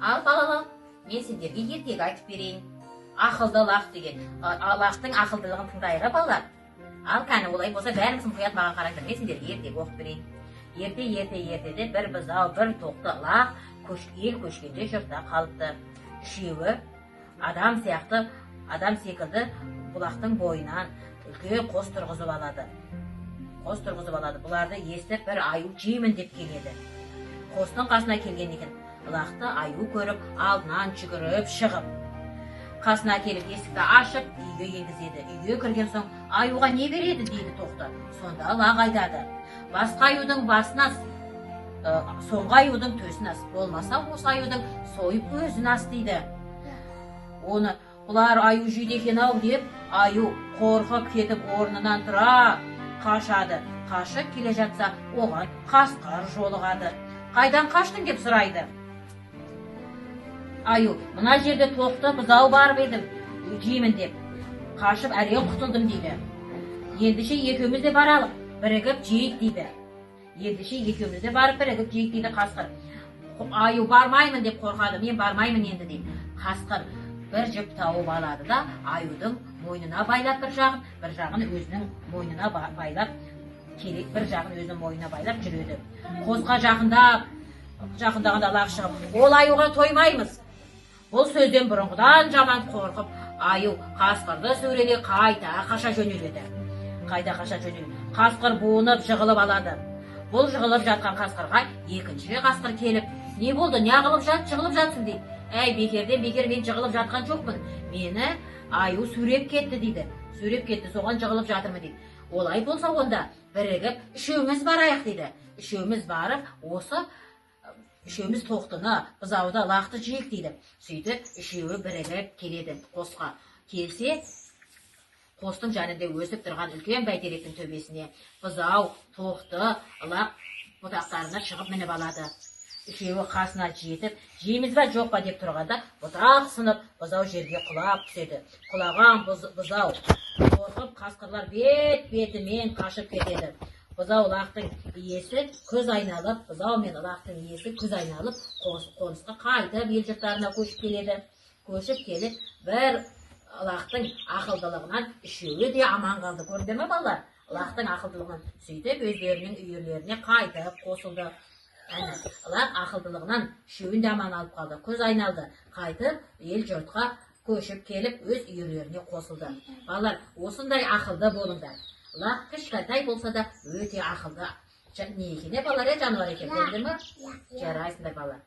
Ал балалар, мен сендерге ертегі айтып берейін. Ақылды лақ деген. Лақтың ақылдылығын тыңдайық балалар. Ал кәні олай болса бәріңіз мұқият маған қараңдар. Мен сендерге ертегі оқып берейін. Ертеде бір бұзау, бір тоқты лақ ел көшкенде жұртта қалыпты. Үшеуі адам секілді бұлақтың бойынан үлкен қос тұрғызып алады. Бұларды естіп бір аю жеймін деп келеді. Қостың қасына келген екен. Бұлақты аю көріп, алдынан жүгіріп шығып. Қасына келіп есікті ашып, үйге енгізеді. Үйге кірген соң, аюға не береді дейді тоқты. Сонда лақ айтады. Басқа аюдың басын ас, соңғы аюдың төсін ас. Болмаса осы аюдың сойып өзін ас дейді. Оны бұлар аю жейді екен ау деп, аю қорқып кетіп орнынан тұра қашады. Қашып келе жатса, оған қасқыр жолығады. Қайдан қаштың деп сұрайды. Аю, мына жерде тоқты бұзау барып едім, жеймін деп. Қашып әрең құтылдым дейді. Ендеше екеуміз де баралық, бірігіп жейік дейді. Қасқыр. Аю, бармаймын деп қорқады, мен бармаймын енді дейді. Қасқыр бір жіп тауып алады да, аюдың мойнына байлап бір жағын өзінің мойнына байлап, жүреді. Қосқа жақындағанда лақ шығып, ол аюға тоймаймыз. Бұл сөзден бұрынғыдан жаман қорқып, аю қасқырды сөреле қайта қаша жөнеледі. Қасқыр буынып жығылып алады. Бұл жығылып жатқан қасқырға екінші қасқыр келіп, не болды, не жығылып жатсың дейді. Әй, бекерден бекер мен жығылып жатқан жоқпын. Мені аю сүйреп кетті дейді. Соған жығылып жатырмын дейді. Олай болса онда бірігіп үшеуміз барайық дейді. Үшеуміз барып, үшеуміз тоқтыны, бұзауды, лақты жейік дейді. Сөйтіп, үшеуі бірігіп келеді қосқа. Келсе, қостың жанында өсіп тұрған үлкен бәйтеректің төбесіне бұзау, тоқты, лақ бұтақтарына шығып мініп алады. Үшеуі қасына жетіп, жейміз ба жоқ па деп тұрғанда, бұтақ сынып, бұзау жерге құлап түседі. Құлаған бұзау қорқып, қасқырлар бет-бетімен қашып кетеді. Бұзау лақтың иесі көз айналып, қонысқа қайтып ел жұрттарына көшіп келіп, бір лақтың ақылдылығынан үшеуі де аман қалды. Көрді ме балалар? Лақтың ақылдылығынан сөйтіп өздерінің үйлеріне қайтып қосылды. Лақ ақылдылығынан үшеуін де аман алып қалды. Көз айналды. Қайтып ел жұртқа көшіп келіп өз үйлеріне қосылды. Балалар, осындай ақылды болыңдар. Лақ кішкентай болса да өте ақылды. Не екені балалар, жануар екен, көрдіңдер ме? Жарайсыңдар балалар.